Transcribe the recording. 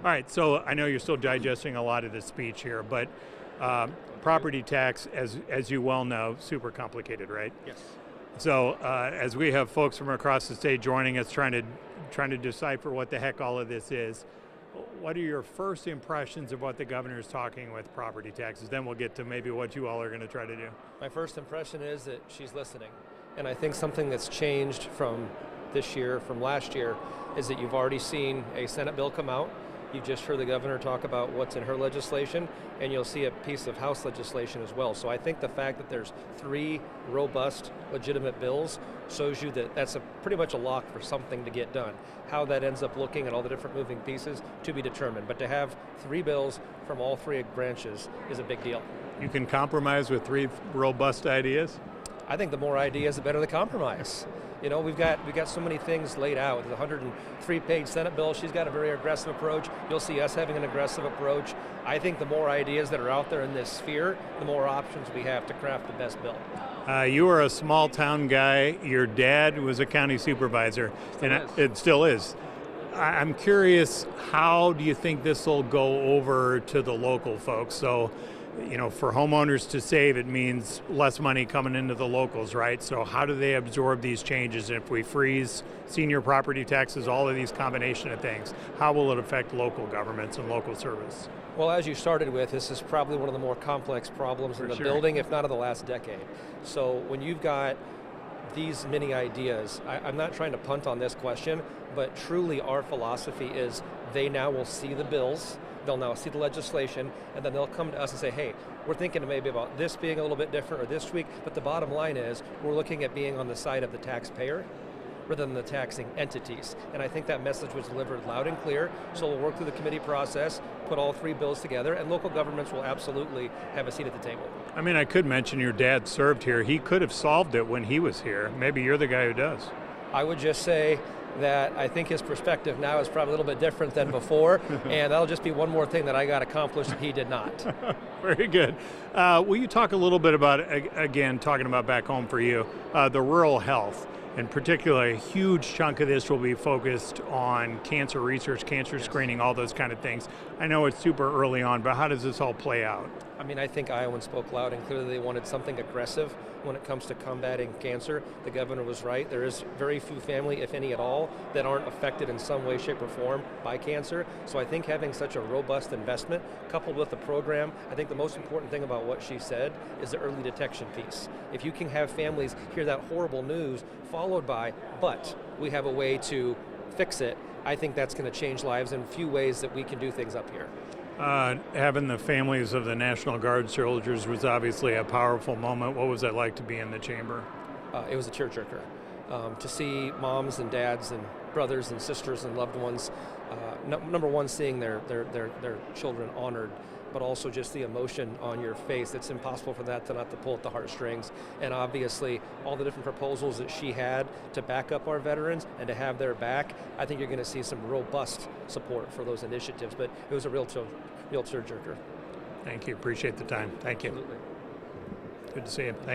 All right, so I know you're still digesting a lot of this speech here, but property tax, as you well know, super complicated, right? Yes. So as we have folks from across the state joining us, trying to decipher what the heck all of this is, what are your first impressions of what the governor is talking with property taxes? Then we'll get to maybe what you all are going to try to do. My first impression is that she's listening. And I think something that's changed from this year, from last year, is that you've already seen a Senate bill come out. You've just heard the governor talk about what's in her legislation, and you'll see a piece of House legislation as well. So I think the fact that there's 3 robust, legitimate bills shows you that that's pretty much a lock for something to get done. How that ends up looking and all the different moving pieces to be determined. But to have 3 bills from all 3 branches is a big deal. You can compromise with 3 robust ideas? I think the more ideas, the better the compromise. You know, we've got so many things laid out. The 103-page Senate bill, she's got a very aggressive approach. You'll see us having an aggressive approach. I think the more ideas that are out there in this sphere, the more options we have to craft the best bill. You were a small town guy. Your dad was a county supervisor, it still is. I'm curious, how do you think this will go over to the local folks? So, you know, for homeowners to save, it means less money coming into the locals, right? So how do they absorb these changes? If we freeze senior property taxes, all of these combination of things, how will it affect local governments and local service? Well, as you started with, this is probably one of the more complex problems in the building, if not of the last decade. So when you've got these many ideas, I'm not trying to punt on this question, but truly our philosophy is they now will see the bills, they'll now see the legislation, and then they'll come to us and say, hey, we're thinking maybe about this being a little bit different or this tweak, but the bottom line is we're looking at being on the side of the taxpayer rather than the taxing entities. And I think that message was delivered loud and clear, so we'll work through the committee process, put all 3 bills together, and local governments will absolutely have a seat at the table. I mean, I could mention your dad served here. He could have solved it when he was here. Maybe you're the guy who does. I would just say that I think his perspective now is probably a little bit different than before, and that'll just be one more thing that I got accomplished that he did not. Very good. Will you talk a little bit about, again, talking about back home for you, the rural health? In particular, a huge chunk of this will be focused on cancer research, cancer screening, all those kind of things. I know it's super early on, but how does this all play out? I mean, I think Iowans spoke loud and clearly they wanted something aggressive when it comes to combating cancer. The governor was right. There is very few family, if any at all, that aren't affected in some way, shape, or form by cancer. So I think having such a robust investment, coupled with the program, I think the most important thing about what she said is the early detection piece. If you can have families hear that horrible news, followed by, but we have a way to fix it, I think that's going to change lives in a few ways that we can do things up here. Having the families of the National Guard soldiers was obviously a powerful moment. What was it like to be in the chamber? It was a tearjerker. To see moms and dads and brothers and sisters and loved ones, number one, seeing their children honored, but also just the emotion on your face. It's impossible for that to not to pull at the heartstrings. And obviously, all the different proposals that she had to back up our veterans and to have their back, I think you're going to see some robust support for those initiatives. But it was a real tearjerker. Thank you. Appreciate the time. Thank you. Absolutely. Good to see you. Thank you.